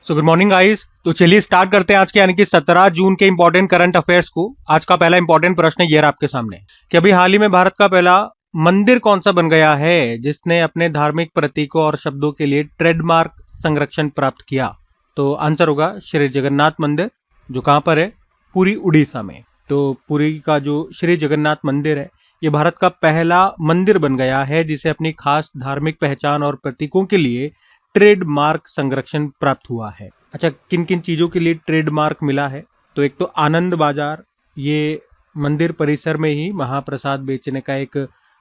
Good morning guys. तो चलिए start करते हैं आज के यानी कि 17 जून के इंपॉर्टेंट करंट अफेयर्स को। आज का पहला इंपॉर्टेंट प्रश्न ये रहा आपके सामने कि अभी हाल ही में भारत का पहला मंदिर कौन सा बन गया है जिसने अपने धार्मिक प्रतीकों और शब्दों के लिए ट्रेडमार्क संरक्षण प्राप्त किया। तो आंसर होगा श्री जगन्नाथ मंदिर, जो कहाँ पर है, पुरी उड़ीसा में। तो पुरी का जो श्री जगन्नाथ मंदिर है ये भारत का पहला मंदिर बन गया है जिसे अपनी खास धार्मिक पहचान और प्रतीकों के लिए ट्रेडमार्क संरक्षण प्राप्त हुआ है। अच्छा, किन किन चीज़ों के लिए ट्रेडमार्क मिला है? तो एक तो आनंद बाजार, ये मंदिर परिसर में ही महाप्रसाद बेचने का एक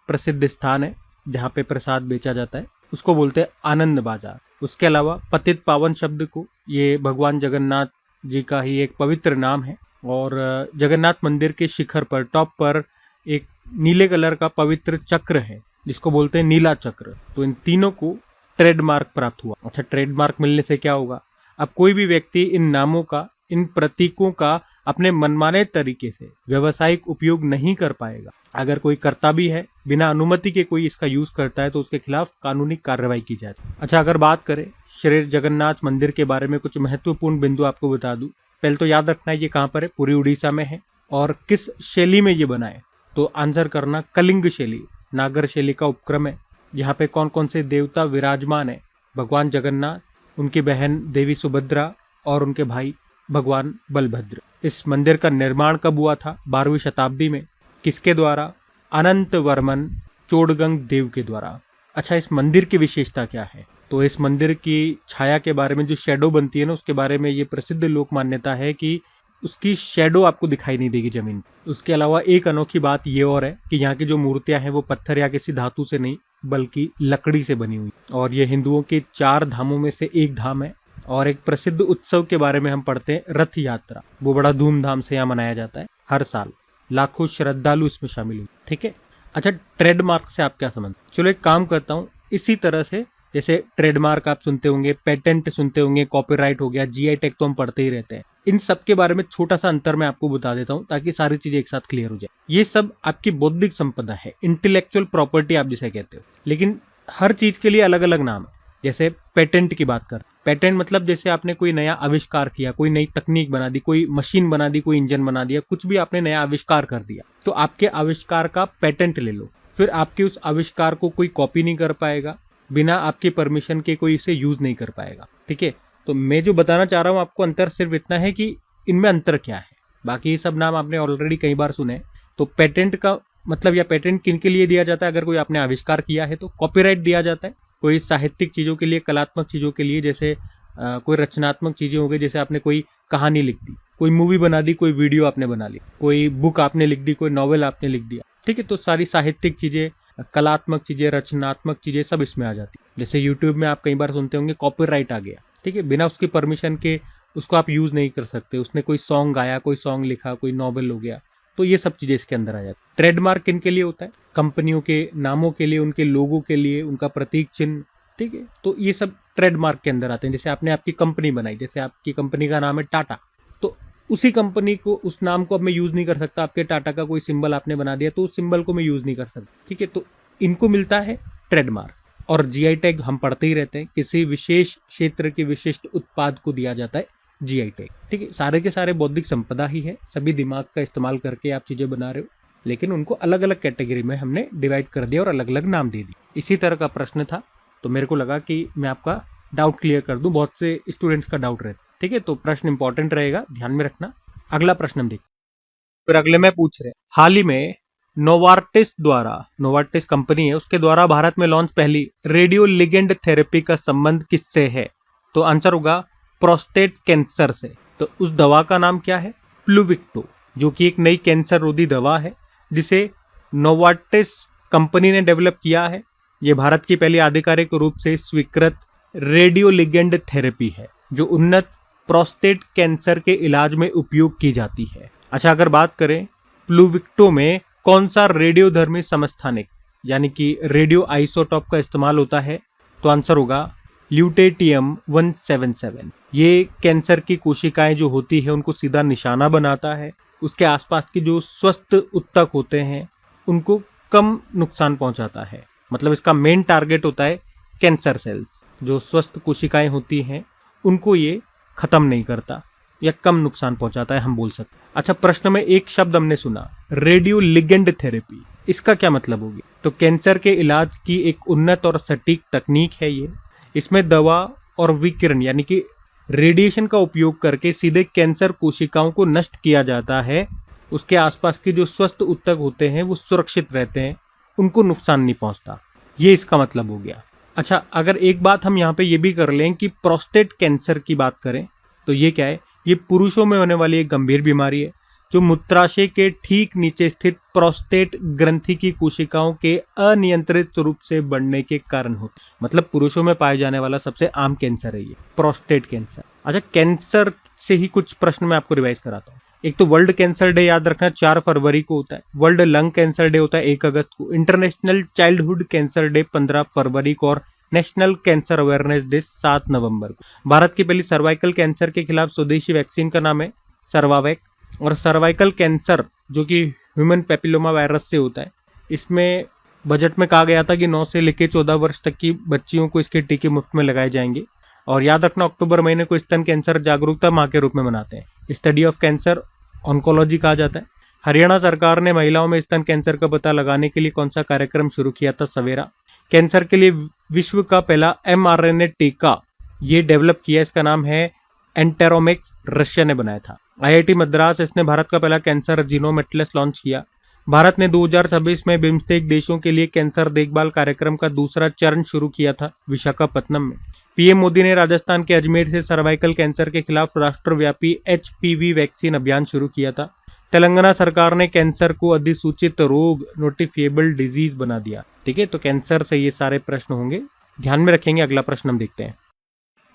प्रसिद्ध स्थान है जहाँ पे प्रसाद बेचा जाता है, उसको बोलते हैं आनंद बाजार। उसके अलावा पतित पावन शब्द को, ये भगवान जगन्नाथ जी का ही एक पवित्र नाम है और जगन्नाथ मंदिर के शिखर पर टॉप पर एक नीले कलर का पवित्र चक्र है जिसको बोलते हैं नीला चक्र। तो इन तीनों को ट्रेडमार्क प्राप्त हुआ। अच्छा, ट्रेडमार्क मिलने से क्या होगा? अब कोई भी व्यक्ति इन नामों का, इन प्रतीकों का अपने मनमाने तरीके से व्यावसायिक उपयोग नहीं कर पाएगा। अगर कोई करता भी है, बिना अनुमति के कोई इसका यूज करता है तो उसके खिलाफ कानूनी कार्रवाई की जाए। अच्छा, अगर बात करें श्री जगन्नाथ मंदिर के बारे में कुछ महत्वपूर्ण बिंदु आपको बता दूं। पहले तो याद रखना है ये कहाँ पर है, पूरी उड़ीसा में है और किस शैली में ये बना है। तो आंसर करना कलिंग शैली, नागर शैली का उपक्रम है। यहाँ पे कौन कौन से देवता विराजमान है? भगवान जगन्नाथ, उनकी बहन देवी सुभद्रा और उनके भाई भगवान बलभद्र। इस मंदिर का निर्माण कब हुआ था? 12वीं शताब्दी में। किसके द्वारा? अनंत वर्मन चोडगंग देव के द्वारा। अच्छा, इस मंदिर की विशेषता क्या है? तो इस मंदिर की छाया के बारे में, जो शेडो बनती है ना, उसके बारे में ये प्रसिद्ध लोक मान्यता है कि उसकी शेडो आपको दिखाई नहीं देगी जमीन। उसके अलावा एक अनोखी बात ये और है कि यहाँ की जो मूर्तियां हैं वो पत्थर या किसी धातु से नहीं बल्कि लकड़ी से बनी हुई, और ये हिंदुओं के 4 धामों में से एक धाम है। और एक प्रसिद्ध उत्सव के बारे में हम पढ़ते हैं, रथ यात्रा। वो बड़ा धूमधाम से यहाँ मनाया जाता है हर साल, लाखों श्रद्धालु इसमें शामिल हुए। ठीक है। अच्छा, ट्रेडमार्क से आप क्या समझ? चलो एक काम करता हूँ, इसी तरह से जैसे ट्रेडमार्क आप सुनते होंगे, पेटेंट सुनते होंगे, कॉपीराइट हो गया, जीआई टैग तो हम पढ़ते ही रहते हैं। इन सब के बारे में छोटा सा अंतर मैं आपको बता देता हूँ ताकि सारी चीजें एक साथ क्लियर हो जाए। ये सब आपकी बौद्धिक संपदा है, इंटेलेक्चुअल प्रॉपर्टी आप जिसे कहते हो, लेकिन हर चीज के लिए अलग अलग नाम है। जैसे पेटेंट की बात कर, पेटेंट मतलब जैसे आपने कोई नया आविष्कार किया, कोई नई तकनीक बना दी, कोई मशीन बना दी, कोई इंजन बना दिया, कुछ भी आपने नया आविष्कार कर दिया, तो आपके आविष्कार का पेटेंट ले लो। फिर आपके उस आविष्कार को कोई कॉपी नहीं कर पाएगा, बिना आपके परमिशन के कोई इसे यूज नहीं कर पाएगा। ठीक है। तो मैं जो बताना चाह रहा हूँ आपको, अंतर सिर्फ इतना है कि इनमें अंतर क्या है। बाकी ये सब नाम आपने ऑलरेडी कई बार सुने। तो पेटेंट का मतलब, या पेटेंट किन के लिए दिया जाता है? अगर कोई आपने आविष्कार किया है तो कॉपीराइट दिया जाता है कोई साहित्यिक चीज़ों के लिए, कलात्मक चीज़ों के लिए, जैसे कोई रचनात्मक चीज़ें हो गई, जैसे आपने कोई कहानी लिख दी, कोई मूवी बना दी, कोई वीडियो आपने बना ली, कोई बुक आपने लिख दी, कोई नॉवेल आपने लिख दिया। ठीक है। तो सारी साहित्यिक चीज़ें, कलात्मक चीज़ें, रचनात्मक चीज़ें सब इसमें आ जाती है। जैसे यूट्यूब में आप कई बार सुनते होंगे कॉपीराइट आ गया। ठीक है। बिना उसकी परमिशन के उसको आप यूज़ नहीं कर सकते। उसने कोई सॉन्ग गाया, कोई सॉन्ग लिखा, कोई नॉवेल हो गया, तो ये सब चीज़ें इसके अंदर आ जाती है। ट्रेडमार्क किन के लिए होता है? कंपनियों के नामों के लिए, उनके लोगों के लिए, उनका प्रतीक चिन्ह। ठीक है। तो ये सब ट्रेडमार्क के अंदर आते हैं। जैसे आपने आपकी कंपनी बनाई, जैसे आपकी कंपनी का नाम है टाटा, तो उसी कंपनी को, उस नाम को अब मैं यूज़ नहीं कर सकता। आपके टाटा का कोई सिंबल आपने बना दिया तो उस सिंबल को मैं यूज़ नहीं कर सकता। ठीक है। तो इनको मिलता है ट्रेडमार्क। और जीआई टैग हम पढ़ते ही रहते हैं, किसी विशेष क्षेत्र के विशिष्ट उत्पाद को दिया जाता है जीआई टैग। ठीक है। सारे के सारे बौद्धिक संपदा ही है, सभी दिमाग का इस्तेमाल करके आप चीज़ें बना रहे हो, लेकिन उनको अलग अलग कैटेगरी में हमने डिवाइड कर दिया और अलग अलग नाम दे दिए। इसी तरह का प्रश्न था, तो मेरे को लगा कि मैं आपका डाउट क्लियर कर दूं। बहुत से स्टूडेंट्स का डाउट रहता है। ठीक है। तो प्रश्न इंपॉर्टेंट रहेगा, ध्यान में रखना। अगला प्रश्न हम देखते हैं। फिर अगले में पूछ रहे, हाल ही में नोवार्टिस कंपनी है, उसके द्वारा भारत में लॉन्च पहली रेडियो लिगेंड थेरेपी का संबंध किससे है? तो आंसर होगा प्रोस्टेट कैंसर से। तो उस दवा का नाम क्या है? प्लूविक्टो, जो कि एक नई कैंसर रोधी दवा है जिसे नोवार्टिस कंपनी ने डेवलप किया है। ये भारत की पहली आधिकारिक रूप से स्वीकृत रेडियो लिगेंड थेरेपी है जो उन्नत प्रोस्टेट कैंसर के इलाज में उपयोग की जाती है। अच्छा, अगर बात करें प्लूविक्टो में कौन सा रेडियोधर्मी समस्थानिक यानी कि रेडियो आइसोटॉप का इस्तेमाल होता है? तो आंसर होगा ल्यूटेटियम 177। ये कैंसर की कोशिकाएं जो होती है उनको सीधा निशाना बनाता है। उसके आसपास की जो स्वस्थ उत्तक होते हैं उनको कम नुकसान पहुंचाता है। मतलब इसका मेन टारगेट होता है कैंसर सेल्स, जो स्वस्थ कोशिकाएं होती हैं उनको ये खत्म नहीं करता या कम नुकसान पहुंचाता है, हम बोल सकते हैं। अच्छा, प्रश्न में एक शब्द हमने सुना, रेडियो लिगेंड थेरेपी, इसका क्या मतलब होगी? तो कैंसर के इलाज की एक उन्नत और सटीक तकनीक है ये। इसमें दवा और विकिरण यानी कि रेडिएशन का उपयोग करके सीधे कैंसर कोशिकाओं को नष्ट किया जाता है। उसके आसपास के जो स्वस्थ ऊतक होते हैं वो सुरक्षित रहते हैं, उनको नुकसान नहीं पहुंचता। ये इसका मतलब हो गया। अच्छा, अगर एक बात हम यहाँ पे ये भी कर लें कि प्रोस्टेट कैंसर की बात करें तो ये क्या है? ये पुरुषों में होने वाली एक गंभीर बीमारी है जो मूत्राशय के ठीक नीचे स्थित प्रोस्टेट ग्रंथि की कोशिकाओं के अनियंत्रित रूप से बढ़ने के कारण होता है। मतलब पुरुषों में पाए जाने वाला सबसे आम कैंसर है ये प्रोस्टेट कैंसर। अच्छा, कैंसर से ही कुछ प्रश्न मैं आपको रिवाइज कराता हूँ। एक तो वर्ल्ड कैंसर डे याद रखना 4 फरवरी को होता है। वर्ल्ड लंग कैंसर डे होता है 1 अगस्त को। इंटरनेशनल चाइल्डहुड कैंसर डे 15 फरवरी को और नेशनल कैंसर अवेयरनेस डे 7 नवंबर को। भारत की पहली सर्वाइकल कैंसर के खिलाफ स्वदेशी वैक्सीन का नाम है सर्वावैक। और सर्वाइकल कैंसर जो कि ह्यूमन पेपिलोमा वायरस से होता है, इसमें बजट में कहा गया था कि 9 से लेकर 14 वर्ष तक की बच्चियों को इसके टीके मुफ्त में लगाए जाएंगे। और याद रखना, अक्टूबर महीने को स्तन कैंसर जागरूकता माह के रूप में मनाते हैं। स्टडी ऑफ कैंसर ऑन्कोलॉजी कहा जाता है। हरियाणा सरकार ने महिलाओं में स्तन कैंसर का पता लगाने के लिए कौन सा कार्यक्रम शुरू किया था? सवेरा। कैंसर के लिए विश्व का पहला mRNA टीका ये डेवलप किया, इसका नाम है एंटेरोमिक्स, रशिया ने बनाया था। IIT मद्रास, इसने भारत का पहला कैंसर जीनोम एटलस लॉन्च किया। भारत ने 2026 में बिम्स्टेक देशों के लिए कैंसर देखभाल कार्यक्रम का दूसरा चरण शुरू किया था विशाखापत्तनम में। पीएम मोदी ने राजस्थान के अजमेर से सर्वाइकल कैंसर के खिलाफ राष्ट्रव्यापी HPV वैक्सीन अभियान शुरू किया था। तेलंगाना सरकार ने कैंसर को अधिसूचित रोग, नोटिफिएबल डिजीज बना दिया। ठीक है, तो कैंसर से ये सारे प्रश्न होंगे, ध्यान में रखेंगे। अगला प्रश्न हम देखते हैं।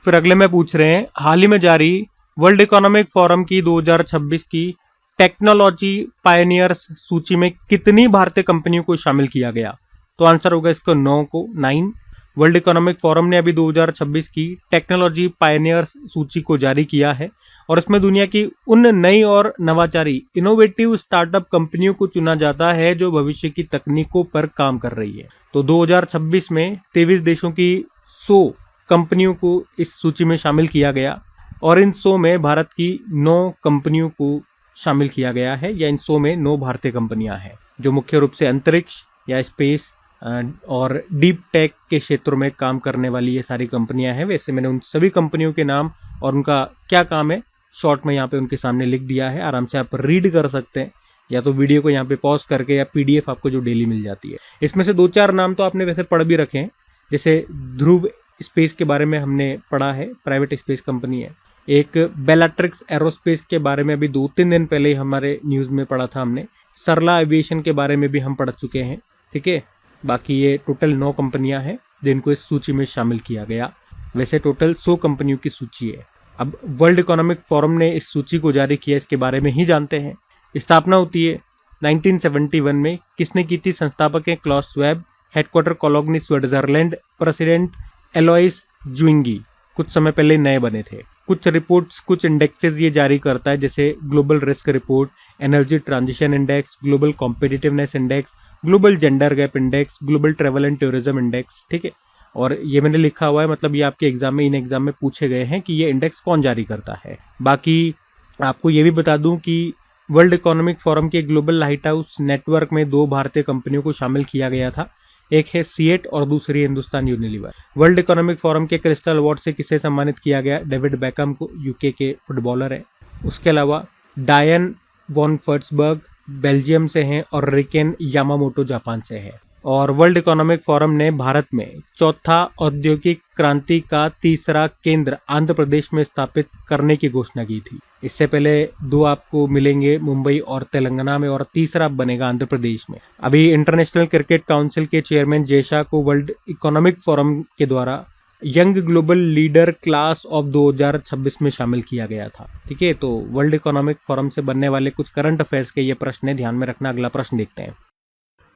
फिर अगले में पूछ रहे हैं, हाल ही में जारी वर्ल्ड इकोनॉमिक फोरम की 2026 की टेक्नोलॉजी पायनियर्स सूची में कितनी भारतीय कंपनियों को शामिल किया गया? तो आंसर होगा इसको 9। वर्ल्ड इकोनॉमिक फोरम ने अभी 2026 की टेक्नोलॉजी पायनियर्स सूची को जारी किया है और इसमें दुनिया की उन नई और नवाचारी इनोवेटिव स्टार्टअप कंपनियों को चुना जाता है जो भविष्य की तकनीकों पर काम कर रही है। तो 2026 में 23 देशों की 100 कंपनियों को इस सूची में शामिल किया गया और इन 100 में भारत की 9 कंपनियों को शामिल किया गया है, या इन 100 में 9 भारतीय कंपनियां हैं जो मुख्य रूप से अंतरिक्ष या स्पेस और डीप टेक के क्षेत्रों में काम करने वाली ये सारी कंपनियां हैं। वैसे मैंने उन सभी कंपनियों के नाम और उनका क्या काम है शॉर्ट में यहाँ पे उनके सामने लिख दिया है, आराम से आप रीड कर सकते हैं, या तो वीडियो को यहाँ पे पॉज करके, या PDF आपको जो डेली मिल जाती है। इसमें से 2-4 नाम तो आपने वैसे पढ़ भी रखे हैं, जैसे ध्रुव स्पेस के बारे में हमने पढ़ा है, प्राइवेट स्पेस कंपनी है। एक बेलाट्रिक्स एरोस्पेस के बारे में अभी 2-3 दिन पहले ही हमारे न्यूज़ में पढ़ा था हमने। सरला एविएशन के बारे में भी हम पढ़ चुके हैं। ठीक है, बाकी ये टोटल 9 कंपनियां हैं जिनको इस सूची में शामिल किया गया। वैसे टोटल 100 कंपनियों की सूची है। अब वर्ल्ड इकोनॉमिक फोरम ने इस सूची को जारी किया, इसके बारे में ही जानते हैं। स्थापना होती है 1971 में। किसने की थी? संस्थापक है Klaus Schwab, headquarter Cologny Switzerland, president Alois Zwinggi, कुछ समय पहले नए बने थे। कुछ रिपोर्ट्स, कुछ इंडेक्सेस ये जारी करता है, जैसे global risk report, energy transition index, global competitiveness index, global gender gap index, global travel and tourism index. ठीक है, और ये मैंने लिखा हुआ है, मतलब ये आपके एग्जाम में, इन एग्जाम में पूछे गए हैं कि ये इंडेक्स कौन जारी करता है। बाकी आपको ये भी बता दूं कि वर्ल्ड इकोनॉमिक फोरम के ग्लोबल लाइट हाउस नेटवर्क में 2 भारतीय कंपनियों को शामिल किया गया था। एक है सीएट और दूसरी Hindustan Unilever. World economic forum के क्रिस्टल अवार्ड से किसे सम्मानित किया गया? डेविड बेकहम को, यूके के फुटबॉलर है। उसके अलावा डायन वॉन फर्ट्सबर्ग बेल्जियम से हैं और रिकेन यामामोटो जापान से है। और वर्ल्ड इकोनॉमिक फोरम ने भारत में चौथा औद्योगिक क्रांति का तीसरा केंद्र आंध्र प्रदेश में स्थापित करने की घोषणा की थी। इससे पहले 2 आपको मिलेंगे मुंबई और तेलंगाना में, और तीसरा बनेगा आंध्र प्रदेश में। अभी इंटरनेशनल क्रिकेट काउंसिल के चेयरमैन जेशा को वर्ल्ड इकोनॉमिक फोरम के द्वारा young global leader class of 2026 में शामिल किया गया था। ठीक है, तो वर्ल्ड इकोनॉमिक फोरम से बनने वाले कुछ करंट अफेयर्स के ये प्रश्न है, ध्यान में रखना। अगला प्रश्न देखते हैं।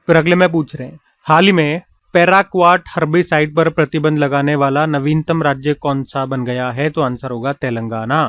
फिर अगले में पूछ रहे हैं, हाल ही में पैराक्वाट हर्बिसाइड पर प्रतिबंध लगाने वाला नवीनतम राज्य कौन सा बन गया है? तो आंसर होगा तेलंगाना।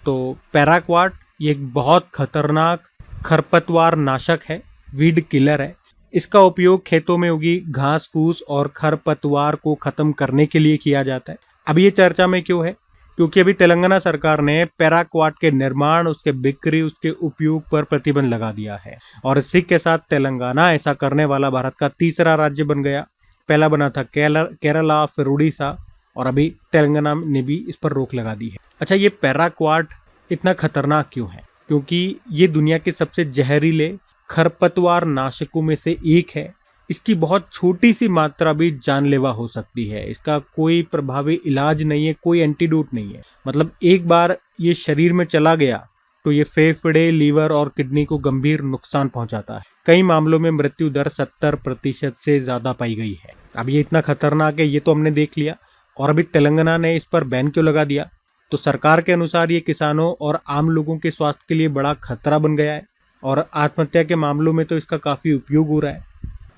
तो पैराक्वाट ये एक बहुत खतरनाक खरपतवार नाशक है, वीड किलर है। इसका उपयोग खेतों में उगी घास फूस और खरपतवार को खत्म करने के लिए किया जाता है। अब ये चर्चा में क्यों है? क्योंकि अभी तेलंगाना सरकार ने पैराक्वाड के निर्माण, उसके बिक्री, उसके उपयोग पर प्रतिबंध लगा दिया है। और इसी के साथ तेलंगाना ऐसा करने वाला भारत का तीसरा राज्य बन गया। पहला बना था केरला, फिर उड़ीसा, और अभी तेलंगाना ने भी इस पर रोक लगा दी है। अच्छा, ये पैराक्वाड इतना खतरनाक क्यों है? क्योंकि ये दुनिया के सबसे जहरीले खरपतवार नाशकों में से एक है। इसकी बहुत छोटी सी मात्रा भी जानलेवा हो सकती है। इसका कोई प्रभावी इलाज नहीं है, कोई एंटीडोट नहीं है। मतलब एक बार ये शरीर में चला गया तो ये फेफड़े, लीवर और किडनी को गंभीर नुकसान पहुंचाता है। कई मामलों में मृत्यु दर 70% से ज्यादा पाई गई है। अब ये इतना खतरनाक है, ये तो हमने देख लिया। और अभी तेलंगाना ने इस पर बैन क्यों लगा दिया? तो सरकार के अनुसार ये किसानों और आम लोगों के स्वास्थ्य के लिए बड़ा खतरा बन गया है। और आत्महत्या के मामलों में तो इसका काफी उपयोग हो रहा है।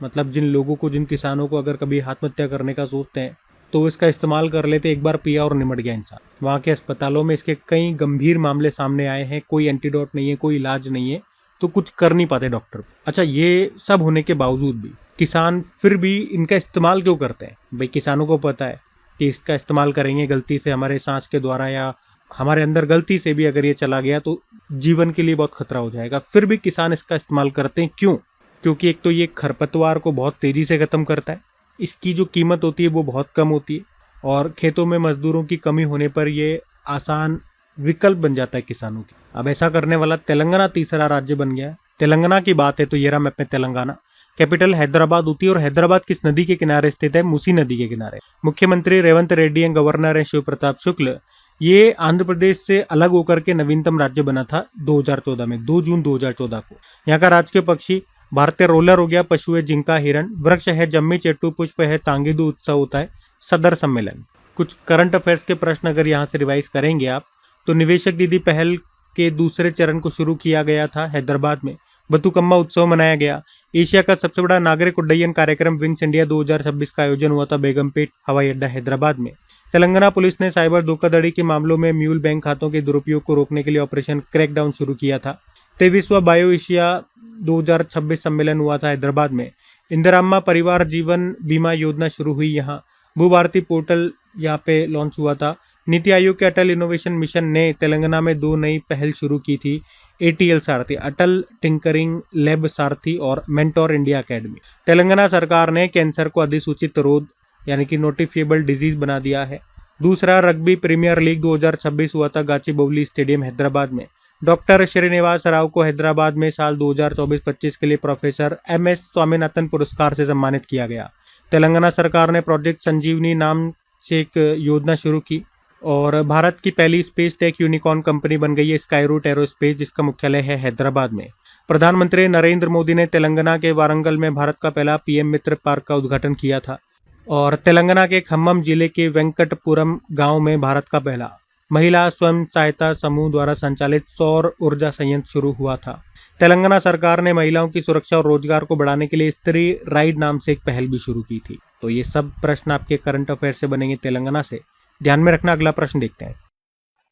मतलब जिन किसानों को अगर कभी आत्महत्या करने का सोचते हैं तो इसका इस्तेमाल कर लेते, एक बार पिया और निमट गया इंसान। वहाँ के अस्पतालों में इसके कई गंभीर मामले सामने आए हैं। कोई एंटीडोट नहीं है, कोई इलाज नहीं है, तो कुछ कर नहीं पाते डॉक्टर। अच्छा, ये सब होने के बावजूद भी किसान फिर भी इनका इस्तेमाल क्यों करते हैं? भाई, किसानों को पता है कि इसका इस्तेमाल करेंगे गलती से हमारे सांस के द्वारा या हमारे अंदर गलती से भी अगर ये चला गया तो जीवन के लिए बहुत खतरा हो जाएगा। फिर भी किसान इसका इस्तेमाल करते हैं। क्यों? क्योंकि एक तो ये खरपतवार को बहुत तेजी से खत्म करता है, इसकी जो कीमत होती है वो बहुत कम होती है, और खेतों में मजदूरों की कमी होने पर ये आसान विकल्प बन जाता है किसानों की। अब ऐसा करने वाला तेलंगाना तीसरा राज्य बन गया है। तेलंगाना की बात है तो ये रहा मैप में तेलंगाना। कैपिटल हैदराबाद होती है, और हैदराबाद किस नदी के किनारे स्थित है? मूसी नदी के किनारे। मुख्यमंत्री रेवंत रेड्डी एंड गवर्नर है शिव प्रताप शुक्ल। ये आंध्र प्रदेश से अलग होकर के नवीनतम राज्य बना था 2014 में, 2 जून 2014 को। यहाँ का राजकीय पक्षी भारतीय रोलर हो गया, पशु है जिंका हिरण, वृक्ष है जम्मी चेट्टू, पुष्प है तांगिदू, उत्सव होता है सदर सम्मेलन। कुछ करंट अफेयर्स के प्रश्न अगर यहाँ से रिवाइज करेंगे आप, तो निवेशक दीदी पहल के दूसरे चरण को शुरू किया गया था हैदराबाद में। बतुकम्मा उत्सव मनाया गया। एशिया का सबसे बड़ा नागरिक उड्डयन कार्यक्रम विंग्स इंडिया 2026 का आयोजन हुआ था बेगमपेट हवाई अड्डा हैदराबाद में। तेलंगाना पुलिस ने साइबर धोखाधड़ी के मामलों में म्यूल बैंक खातों के दुरुपयोग को रोकने के लिए ऑपरेशन क्रैकडाउन शुरू किया था। 23वां बायो एशिया 2026 सम्मेलन हुआ था हैदराबाद में। इंदिराम्मा परिवार जीवन बीमा योजना शुरू हुई यहाँ। भू भारती पोर्टल यहाँ पे लॉन्च हुआ था। नीति आयोग के अटल इनोवेशन मिशन ने तेलंगाना में 2 नई पहल शुरू की थी। ATL सारथी, अटल टिंकरिंग लैब सारथी, और मेंटोर इंडिया अकेडमी। तेलंगाना सरकार ने कैंसर को अधिसूचित रोग यानी कि नोटिफिएबल डिजीज बना दिया है। दूसरा रग्बी प्रीमियर लीग 2026 हुआ था गाचीबौली स्टेडियम हैदराबाद में। डॉक्टर श्रीनिवास राव को हैदराबाद में साल 2024-25 के लिए प्रोफेसर MS स्वामीनाथन पुरस्कार से सम्मानित किया गया। तेलंगाना सरकार ने प्रोजेक्ट संजीवनी नाम से एक योजना शुरू की, और भारत की पहली स्पेस टेक यूनिकॉर्न कंपनी बन गई है स्काईरूट एरोस्पेस, जिसका मुख्यालय है हैदराबाद में। प्रधानमंत्री नरेंद्र मोदी ने तेलंगाना के वारंगल में भारत का पहला PM मित्र पार्क का उद्घाटन किया था। और तेलंगाना के खम्मम जिले के वेंकटपुरम गांव में भारत का पहला महिला स्वयं सहायता समूह द्वारा संचालित सौर ऊर्जा संयंत्र शुरू हुआ था। तेलंगाना सरकार ने महिलाओं की सुरक्षा और रोजगार को बढ़ाने के लिए स्त्री राइड नाम से एक पहल भी शुरू की थी। तो ये सब प्रश्न आपके करंट अफेयर से बनेंगे तेलंगाना से, ध्यान में रखना। अगला प्रश्न देखते हैं।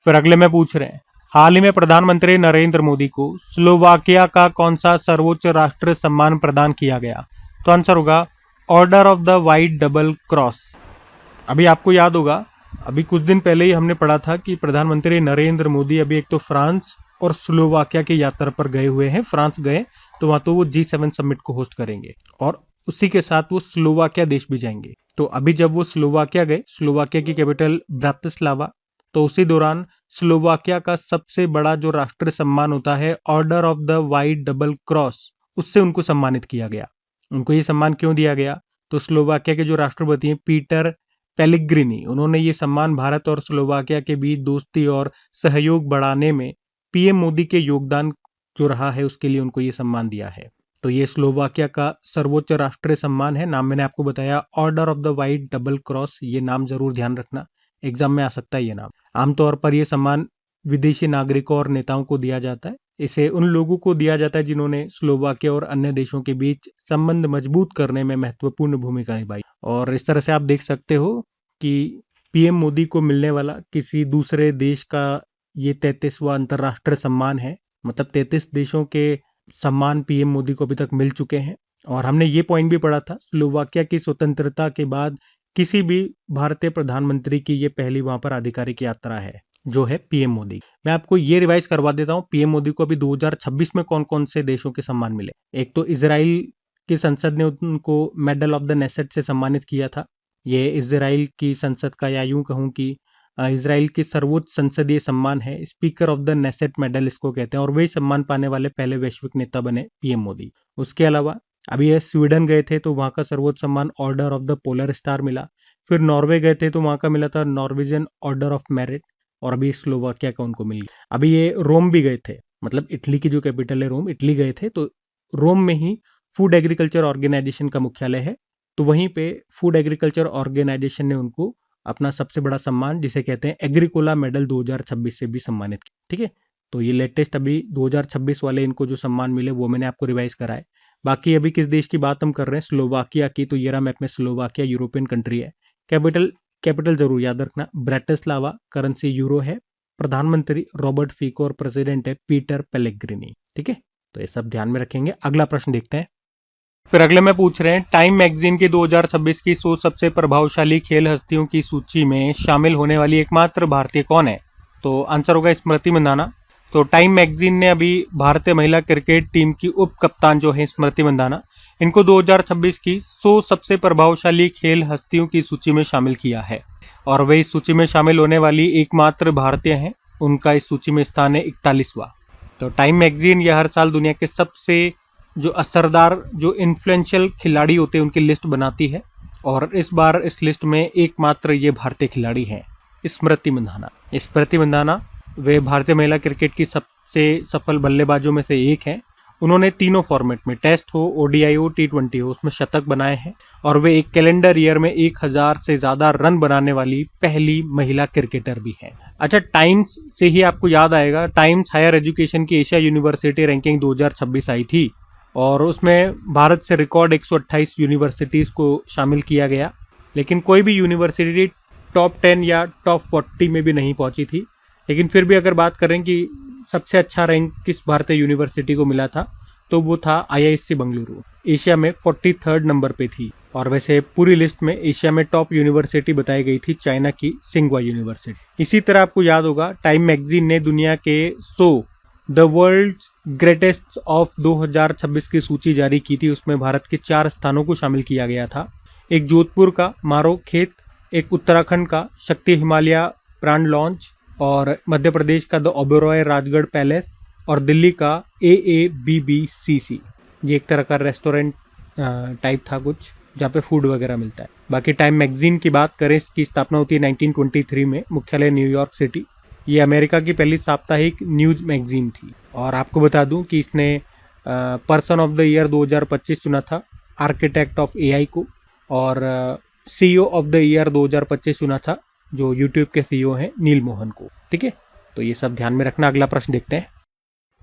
फिर अगले में पूछ रहे हैं, हाल ही में प्रधानमंत्री नरेंद्र मोदी को स्लोवाकिया का कौन सा सर्वोच्च राष्ट्रीय सम्मान प्रदान किया गया? तो आंसर होगा order of the white double cross. अभी आपको याद होगा, अभी कुछ दिन पहले ही हमने पढ़ा था कि प्रधानमंत्री नरेंद्र मोदी अभी एक तो फ्रांस और स्लोवाकिया की यात्रा पर गए हुए हैं। फ्रांस गए तो वहां तो वो G7 समिट को होस्ट करेंगे, और उसी के साथ वो स्लोवाकिया देश भी जाएंगे। तो अभी जब वो स्लोवाकिया गए, स्लोवाकिया की कैपिटल ब्रातिस्लावा, तो उसी दौरान स्लोवाकिया का सबसे बड़ा जो राष्ट्रीय सम्मान होता है order of the white double cross, उससे उनको सम्मानित किया गया। उनको ये सम्मान क्यों दिया गया? तो स्लोवाकिया के जो राष्ट्रपति हैं पीटर पेलिग्रिनी, उन्होंने ये सम्मान भारत और स्लोवाकिया के बीच दोस्ती और सहयोग बढ़ाने में PM मोदी के योगदान जो रहा है उसके लिए उनको ये सम्मान दिया है। तो ये स्लोवाकिया का सर्वोच्च राष्ट्रीय सम्मान है। नाम मैंने आपको बताया order of the white double cross, ये नाम जरूर ध्यान रखना, एग्जाम में आ सकता है ये नाम। आमतौर पर यह सम्मान विदेशी नागरिकों और नेताओं को दिया जाता है। इसे उन लोगों को दिया जाता है जिन्होंने स्लोवाकिया और अन्य देशों के बीच संबंध मजबूत करने में महत्वपूर्ण भूमिका निभाई। और इस तरह से आप देख सकते हो कि PM मोदी को मिलने वाला किसी दूसरे देश का ये 33वां अंतर्राष्ट्रीय सम्मान है। मतलब 33 देशों के सम्मान PM मोदी को अभी तक मिल चुके हैं। और हमने ये पॉइंट भी पढ़ा था, स्लोवाकिया की स्वतंत्रता के बाद किसी भी भारतीय प्रधानमंत्री की ये पहली वहां पर आधिकारिक यात्रा है, जो है पीएम मोदी। मैं आपको ये रिवाइज करवा देता हूँ, पीएम मोदी को अभी 2026 में कौन कौन से देशों के सम्मान मिले। एक तो इजराइल की संसद ने उनको मेडल ऑफ द नेसेट से सम्मानित किया था। ये इजराइल की संसद का, या यूं कहूं कि इजराइल की सर्वोच्च संसदीय सम्मान है, speaker of the Knesset medal इसको कहते हैं, और वही सम्मान पाने वाले पहले वैश्विक नेता बने पीएम मोदी। उसके अलावा अभी ये स्वीडन गए थे तो वहाँ का सर्वोच्च सम्मान order of the polar star मिला। फिर नॉर्वे गए थे तो वहाँ का मिला था नॉर्वेजियन ऑर्डर ऑफ मेरिट, और अभी स्लोवाकिया का उनको मिल गया। अभी ये रोम भी गए थे, मतलब इटली की जो कैपिटल है रोम, इटली गए थे, तो रोम में ही फूड एग्रीकल्चर ऑर्गेनाइजेशन का मुख्यालय है, तो वहीं पे फूड एग्रीकल्चर ऑर्गेनाइजेशन ने उनको अपना सबसे बड़ा सम्मान, जिसे कहते हैं एग्रीकोला मेडल 2026 से भी सम्मानित किया। ठीक है, तो ये लेटेस्ट अभी 2026 वाले इनको जो सम्मान मिले वो मैंने आपको रिवाइज करा है। बाकी अभी किस देश की बात हम कर रहे हैं, स्लोवाकिया की, तो ये रहा मैप में स्लोवाकिया, यूरोपियन कंट्री है। कैपिटल जरूर याद रखना, ब्रैटिस्लावा, करेंसी यूरो है, प्रधानमंत्री रॉबर्ट फीको और प्रेसिडेंट है पीटर पेलेग्रिनी। ठीक है, तो ये सब ध्यान में रखेंगे। अगला प्रश्न देखते हैं। फिर अगले में पूछ रहे हैं, टाइम मैगजीन की 2026 की 100 सबसे प्रभावशाली खेल हस्तियों की सूची में शामिल होने वाली एकमात्र भारतीय कौन है? तो आंसर होगा स्मृति मंदाना। तो टाइम मैगजीन ने अभी भारतीय महिला क्रिकेट टीम की उप कप्तान जो है स्मृति मंदाना, इनको 2026 की 100 सबसे प्रभावशाली खेल हस्तियों की सूची में शामिल किया है, और वे इस सूची में शामिल होने वाली एकमात्र भारतीय हैं। उनका इस सूची में स्थान है 41वां। तो टाइम मैगजीन यह हर साल दुनिया के सबसे जो असरदार, जो इन्फ्लुएंशियल खिलाड़ी होते हैं उनकी लिस्ट बनाती है, और इस बार इस लिस्ट में एकमात्र ये भारतीय खिलाड़ी हैं, स्मृति मंदाना। स्मृति मंदाना वे भारतीय महिला क्रिकेट की सबसे सफल बल्लेबाजों में से एक हैं। उन्होंने तीनों फॉर्मेट में, टेस्ट हो, ओडीआई हो, टी20 हो, उसमें शतक बनाए हैं, और वे एक कैलेंडर ईयर में 1000 से ज्यादा रन बनाने वाली पहली महिला क्रिकेटर भी हैं। अच्छा, टाइम्स से ही आपको याद आएगा, टाइम्स हायर एजुकेशन की एशिया यूनिवर्सिटी रैंकिंग 2026 आई थी, और उसमें भारत से रिकॉर्ड 128 यूनिवर्सिटीज़ को शामिल किया गया, लेकिन कोई भी यूनिवर्सिटी टॉप 10 या टॉप 40 में भी नहीं पहुंची थी। लेकिन फिर भी अगर बात करें कि सबसे अच्छा रैंक किस भारतीय यूनिवर्सिटी को मिला था, तो वो था आईआईएससी बेंगलुरु, एशिया में 43rd नंबर पे थी। और वैसे पूरी लिस्ट में एशिया में टॉप यूनिवर्सिटी बताई गई थी चाइना की सिंघुआ यूनिवर्सिटी। इसी तरह आपको याद होगा, टाइम मैगजीन ने दुनिया के 100 द वर्ल्ड ग्रेटेस्ट ऑफ 2026 की सूची जारी की थी। उसमें भारत के 4 स्थानों को शामिल किया गया था, एक जोधपुर का मारो खेत, एक उत्तराखंड का शक्ति हिमालय प्राण लॉन्च, और मध्य प्रदेश का द ओबेरॉय राजगढ़ पैलेस, और दिल्ली का AABBCC। ये एक तरह का रेस्टोरेंट टाइप था कुछ, जहाँ पे फूड वगैरह मिलता है। बाकी टाइम मैगजीन की बात करें, इसकी स्थापना होती है 1923 में, मुख्यालय न्यूयॉर्क सिटी। ये अमेरिका की पहली साप्ताहिक न्यूज मैगजीन थी। और आपको बता दूं कि इसने पर्सन ऑफ द ईयर 2025 चुना था आर्किटेक्ट ऑफ एआई को, और CEO ऑफ द ईयर 2025 चुना था जो यूट्यूब के CEO हैं नील मोहन को। ठीक है, तो ये सब ध्यान में रखना। अगला प्रश्न देखते हैं।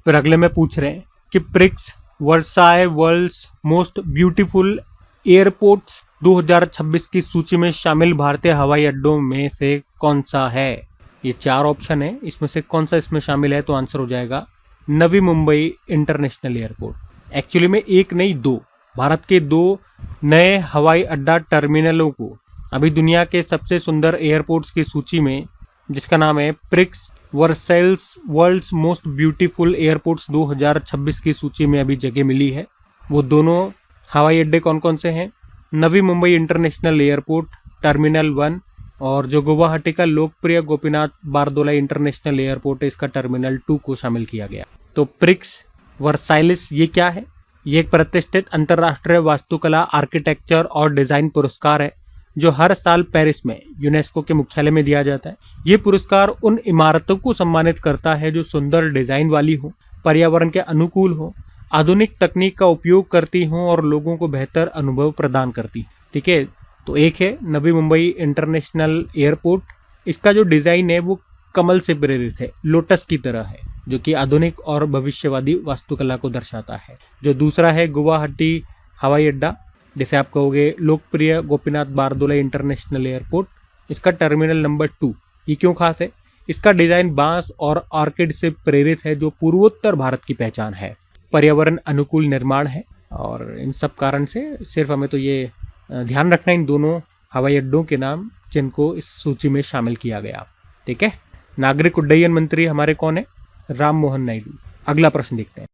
फिर अगले में पूछ रहे हैं कि Prix Versailles world's most beautiful airports 2026 की सूची में शामिल भारतीय हवाई अड्डों में से कौन सा है? ये 4 ऑप्शन है, इसमें से कौन सा इसमें शामिल है? तो आंसर हो जाएगा Navi Mumbai international airport. Actually में एक नहीं 2, भारत के 2 नए हवाई अड्डा टर्मिनलों को अभी दुनिया के सबसे सुंदर एयरपोर्ट्स की सूची में, जिसका नाम है Prix Versailles world's most beautiful airports 2026 की सूची में अभी जगह मिली है। वो दोनों हवाई अड्डे कौन कौन से हैं? Navi Mumbai international airport terminal 1, और जो गुवाहाटी का लोकप्रिय गोपीनाथ बारदोलाई इंटरनेशनल एयरपोर्ट है, इसका टर्मिनल 2 को शामिल किया गया। तो प्रिक्स वर्साइलिस ये क्या है? ये एक प्रतिष्ठित अंतर्राष्ट्रीय वास्तुकला, आर्किटेक्चर और डिजाइन पुरस्कार है, जो हर साल पेरिस में यूनेस्को के मुख्यालय में दिया जाता है। ये पुरस्कार उन इमारतों को सम्मानित करता है जो सुंदर डिजाइन वाली हो, पर्यावरण के अनुकूल हो, आधुनिक तकनीक का उपयोग करती हों और लोगों को बेहतर अनुभव प्रदान करती। ठीक है, तो एक है नवी मुंबई इंटरनेशनल एयरपोर्ट। इसका जो डिज़ाइन है वो कमल से प्रेरित है, लोटस की तरह है, जो कि आधुनिक और भविष्यवादी वास्तुकला को दर्शाता है। जो दूसरा है गुवाहाटी हवाई अड्डा, जैसे आप कहोगे लोकप्रिय गोपीनाथ बारदोलाई इंटरनेशनल एयरपोर्ट, इसका टर्मिनल नंबर 2। ये क्यों खास है? इसका डिज़ाइन बांस और आर्किड से प्रेरित है, जो पूर्वोत्तर भारत की पहचान है। पर्यावरण अनुकूल निर्माण है, और इन सब कारण से सिर्फ हमें तो ये ध्यान रखना इन दोनों हवाई अड्डों के नाम जिनको इस सूची में शामिल किया गया। ठीक है, नागरिक उड्डयन मंत्री हमारे कौन है? राम मोहन नायडू। अगला प्रश्न देखते हैं।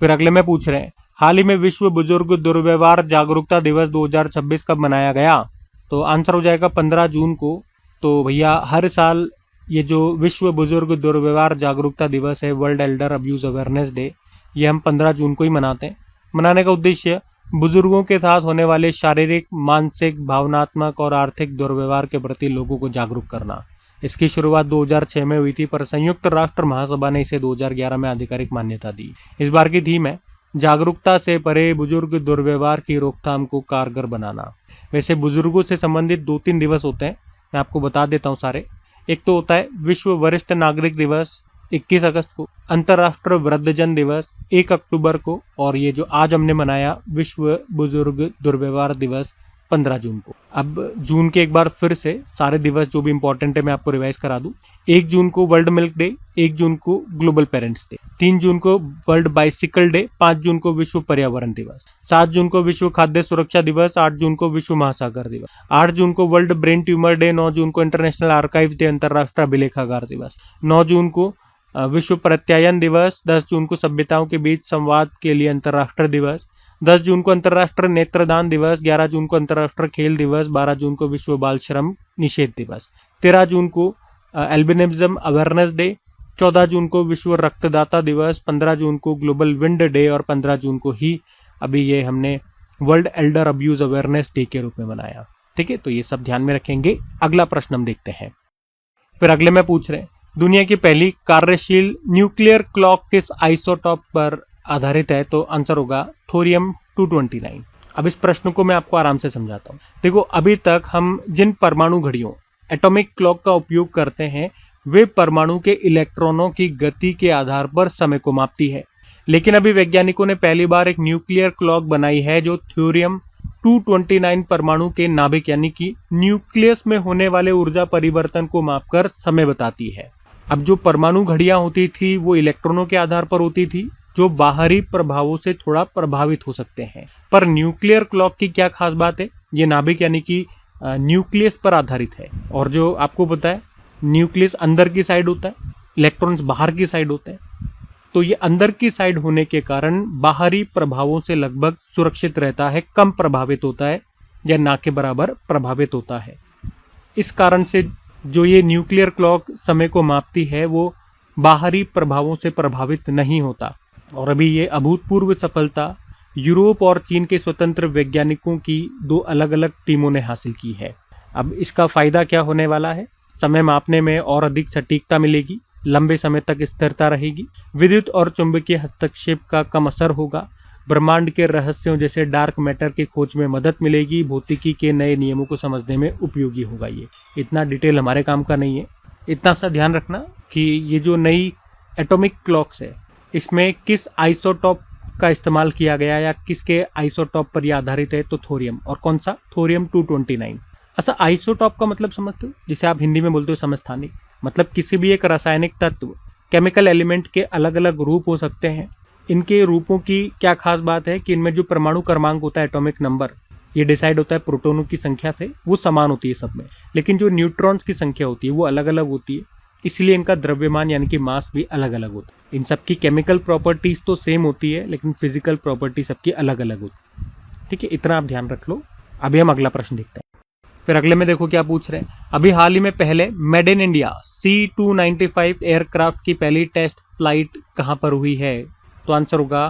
फिर अगले में पूछ रहे हैं, हाल ही में विश्व बुजुर्ग दुर्व्यवहार जागरूकता दिवस 2026 कब मनाया गया? तो आंसर हो जाएगा 15 जून को। तो भैया हर साल ये जो विश्व बुजुर्ग दुर्व्यवहार जागरूकता दिवस है, world Elder abuse awareness day, ये हम 15 जून को ही मनाते हैं। मनाने का उद्देश्य बुजुर्गों के साथ होने वाले शारीरिक, मानसिक, भावनात्मक और आर्थिक दुर्व्यवहार के प्रति लोगों को जागरूक करना। इसकी शुरुआत 2006 में हुई थी, पर संयुक्त राष्ट्र महासभा ने इसे 2011 में आधिकारिक मान्यता दी। इस बार की थीम है जागरूकता से परे बुजुर्ग दुर्व्यवहार की रोकथाम को कारगर बनाना। वैसे बुजुर्गों से संबंधित 2-3 दिवस होते हैं, मैं आपको बता देता हूँ सारे। एक तो होता है विश्व वरिष्ठ नागरिक दिवस 21 अगस्त को, अंतर्राष्ट्रीय वृद्धजन दिवस 1 अक्टूबर को, और ये जो आज हमने मनाया विश्व बुजुर्ग दुर्व्यवहार दिवस 15 जून को। अब जून के एक बार फिर से सारे दिवस जो भी इंपॉर्टेंट है मैं आपको रिवाइज करा दूं। 1 जून को वर्ल्ड मिल्क डे, 1 जून को ग्लोबल पेरेंट्स डे, 3 जून को वर्ल्ड बाइसिकल डे, 5 जून को विश्व पर्यावरण दिवस, 7 जून को विश्व खाद्य सुरक्षा दिवस, 8 जून को विश्व महासागर दिवस, 8 जून को वर्ल्ड ब्रेन ट्यूमर डे, 9 जून को इंटरनेशनल आर्काइव्स डे अंतर्राष्ट्रीय अभिलेखागार दिवस, 9 जून को विश्व प्रत्यायन दिवस, 10 जून को सभ्यताओं के बीच संवाद के लिए अंतर्राष्ट्रीय दिवस, 10 जून को अंतर्राष्ट्रीय नेत्रदान दिवस, 11 जून को अंतर्राष्ट्रीय खेल दिवस, 12 जून को विश्व बाल श्रम निषेध दिवस, 13 जून को एल्बिनिज्म अवेयरनेस डे, 14 जून को विश्व रक्तदाता दिवस, 15 जून को ग्लोबल विंड डे, और 15 जून को ही अभी ये हमने world Elder abuse awareness day के रूप में मनाया। ठीक है, तो ये सब ध्यान में रखेंगे। अगला प्रश्न हम देखते हैं। फिर अगले में पूछ रहे हैं, दुनिया की पहली कार्यशील न्यूक्लियर क्लॉक किस आइसोटॉप पर आधारित है? तो आंसर होगा थोरियम 229। अब इस प्रश्न को मैं आपको आराम से समझाता हूँ। देखो, अभी तक हम जिन परमाणु घड़ियों एटॉमिक क्लॉक का उपयोग करते हैं वे परमाणु के इलेक्ट्रॉनों की गति के आधार पर समय को मापती है, लेकिन अभी वैज्ञानिकों ने पहली बार एक न्यूक्लियर क्लॉक बनाई है जो थोरियम 229 परमाणु के नाभिक यानी कि न्यूक्लियस में होने वाले ऊर्जा परिवर्तन को मापकर समय बताती है। अब जो परमाणु घड़ियां होती थी वो इलेक्ट्रॉनों के आधार पर होती थी जो बाहरी प्रभावों से थोड़ा प्रभावित हो सकते हैं, पर न्यूक्लियर क्लॉक की क्या खास बात है? ये नाभिक यानी कि न्यूक्लियस पर आधारित है, और जो आपको पता है न्यूक्लियस अंदर की साइड होता है, इलेक्ट्रॉन्स बाहर की साइड होते हैं, तो ये अंदर की साइड होने के कारण बाहरी प्रभावों से लगभग सुरक्षित रहता है, कम प्रभावित होता है या ना के बराबर प्रभावित होता है। इस कारण से जो ये न्यूक्लियर क्लॉक समय को मापती है वो बाहरी प्रभावों से प्रभावित नहीं होता, और अभी ये अभूतपूर्व सफलता यूरोप और चीन के स्वतंत्र वैज्ञानिकों की 2 अलग अलग टीमों ने हासिल की है। अब इसका फायदा क्या होने वाला है? समय मापने में और अधिक सटीकता मिलेगी, लंबे समय तक स्थिरता रहेगी, विद्युत और चुंबकीय हस्तक्षेप का कम असर होगा, ब्रह्मांड के रहस्यों जैसे डार्क मैटर की खोज में मदद मिलेगी, भौतिकी के नए नियमों को समझने में उपयोगी होगा। ये इतना डिटेल हमारे काम का नहीं है, इतना सा ध्यान रखना कि ये जो नई एटॉमिक क्लॉक्स है इसमें किस आइसोटॉप का इस्तेमाल किया गया या किसके आइसोटॉप पर यह आधारित है, तो थोरियम। और कौन सा? थोरियम 229। अच्छा, आइसोटॉप का मतलब समझते हो? जिसे आप हिंदी में बोलते हो समस्थानिक, मतलब किसी भी एक रासायनिक तत्व केमिकल एलिमेंट के अलग अलग रूप हो सकते हैं। इनके रूपों की क्या खास बात है कि इनमें जो परमाणु क्रमांक होता है, एटॉमिक नंबर, ये डिसाइड होता है प्रोटॉनों की संख्या से, वो समान होती है सब में, लेकिन जो न्यूट्रॉन्स की संख्या होती है वो अलग अलग होती है, इसलिए इनका द्रव्यमान यानी कि मास भी अलग अलग होता है। इन सबकी केमिकल प्रॉपर्टीज तो सेम होती है लेकिन फिजिकल प्रॉपर्टी सबकी अलग अलग होती है। ठीक है, इतना आप ध्यान रख लो। अभी हम अगला प्रश्न देखते हैं। फिर अगले में देखो क्या पूछ रहे हैं, अभी हाल ही में पहले made in India C295 aircraft की पहली टेस्ट फ्लाइट कहाँ पर हुई है? तो आंसर होगा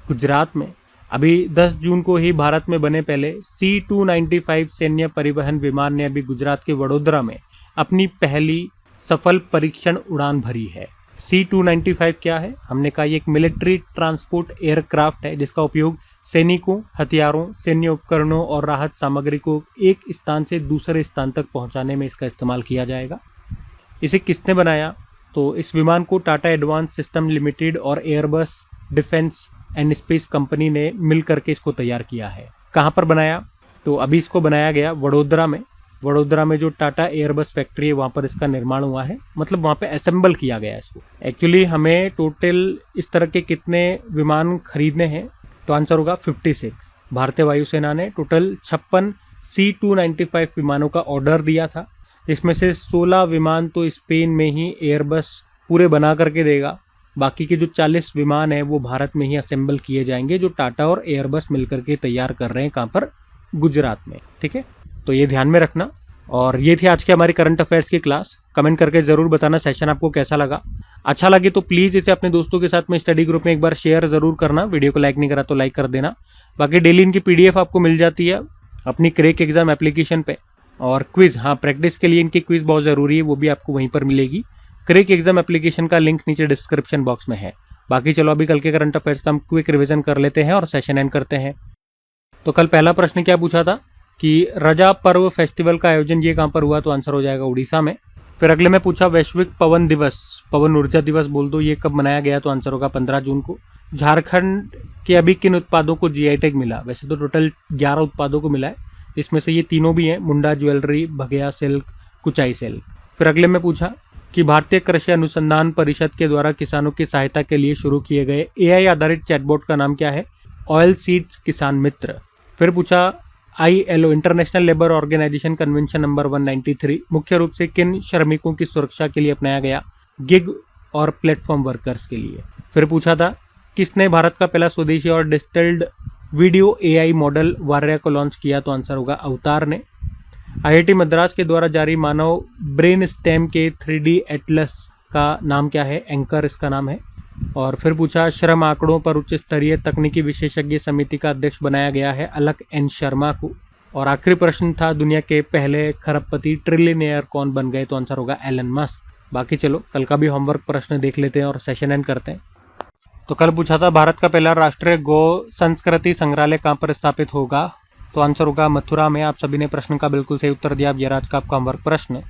गुजरात में। अभी 10 जून को ही भारत में बने पहले C295 सैन्य परिवहन विमान ने अभी गुजरात के वडोदरा में अपनी पहली सफल परीक्षण उड़ान भरी है। C295 क्या है? हमने कहा ये एक मिलिट्री ट्रांसपोर्ट एयरक्राफ्ट है जिसका उपयोग सैनिकों, हथियारों, सैन्य उपकरणों और राहत सामग्री को एक स्थान से दूसरे स्थान तक पहुंचाने में इसका इस्तेमाल किया जाएगा। इसे किसने बनाया? तो इस विमान को टाटा एडवांस सिस्टम लिमिटेड और Airbus defence and space company ने मिल करके इसको तैयार किया है। कहाँ पर बनाया? तो अभी इसको बनाया गया वडोदरा में। वडोदरा में जो टाटा एयरबस फैक्ट्री है वहाँ पर इसका निर्माण हुआ है, मतलब वहाँ पे असेंबल किया गया है इसको। एक्चुअली हमें टोटल इस तरह के कितने विमान खरीदने हैं? तो आंसर होगा 56। भारतीय वायुसेना ने टोटल 56 C295 विमानों का ऑर्डर दिया था, जिसमें से 16 विमान तो स्पेन में ही एयरबस पूरे बना करके देगा। बाकी के जो 40 विमान हैं वो भारत में ही असेंबल किए जाएंगे, जो टाटा और एयरबस मिलकर के तैयार कर रहे हैं। कहाँ पर? गुजरात में। ठीक है, तो ये ध्यान में रखना। और ये थी आज की हमारी करंट अफेयर्स की क्लास। कमेंट करके ज़रूर बताना सेशन आपको कैसा लगा। अच्छा लगे तो प्लीज़ इसे अपने दोस्तों के साथ में स्टडी ग्रुप में एक बार शेयर ज़रूर करना। वीडियो को लाइक नहीं करा तो लाइक कर देना। बाकी डेली इनकी PDF आपको मिल जाती है अपनी क्रैक एग्जाम एप्लीकेशन पे। और क्विज़, हाँ, प्रैक्टिस के लिए इनकी क्विज़ बहुत ज़रूरी है, वो भी आपको वहीं पर मिलेगी। क्रैक एग्जाम एप्लीकेशन का लिंक नीचे डिस्क्रिप्शन बॉक्स में है। बाकी चलो अभी कल के करंट अफेयर्स का हम क्विक रिवीजन कर लेते हैं और सेशन एंड करते हैं। तो कल पहला प्रश्न क्या पूछा था कि रजा पर्व फेस्टिवल का आयोजन ये कहाँ पर हुआ? तो आंसर हो जाएगा उड़ीसा में। फिर अगले में पूछा वैश्विक पवन दिवस, पवन ऊर्जा दिवस बोल दो, ये कब मनाया गया? तो आंसर होगा 15 जून को। झारखंड के अभी किन उत्पादों को GI टैग मिला? वैसे तो टोटल 11 उत्पादों को मिला है, इसमें से ये तीनों भी हैं, मुंडा ज्वेलरी, भगया सिल्क, कुचाई सिल्क। फिर अगले में पूछा कि भारतीय कृषि अनुसंधान परिषद के द्वारा किसानों की सहायता के लिए शुरू किए गए AI आधारित चैटबॉट का नाम क्या है? ऑयल सीड्स किसान मित्र। फिर पूछा ILO International Labour Organization convention number 193 मुख्य रूप से किन श्रमिकों की सुरक्षा के लिए अपनाया गया? गिग और प्लेटफॉर्म वर्कर्स के लिए। फिर पूछा था किसने भारत का पहला स्वदेशी और डिस्टिल्ड वीडियो AI मॉडल वार्या को लॉन्च किया? तो आंसर होगा अवतार ने। IIT मद्रास के द्वारा जारी मानव ब्रेन स्टेम के 3D एटलस का नाम क्या है? एंकर इसका नाम है। और फिर पूछा श्रम आंकड़ों पर उच्च स्तरीय तकनीकी विशेषज्ञ समिति का अध्यक्ष बनाया गया है अलक N शर्मा को। और आखिरी प्रश्न था दुनिया के पहले खरबपति ट्रिलियनेयर कौन बन गए? तो आंसर होगा एलन मस्क। बाकी चलो कल का भी होमवर्क प्रश्न देख लेते हैं और सेशन एंड करते हैं। तो कल पूछा था भारत का पहला राष्ट्रीय गौ संस्कृति संग्रहालय कहाँ पर स्थापित होगा? तो आंसर होगा मथुरा में। आप सभी ने प्रश्न का बिल्कुल सही उत्तर दिया। अब ये आज का आपका होमवर्क प्रश्न।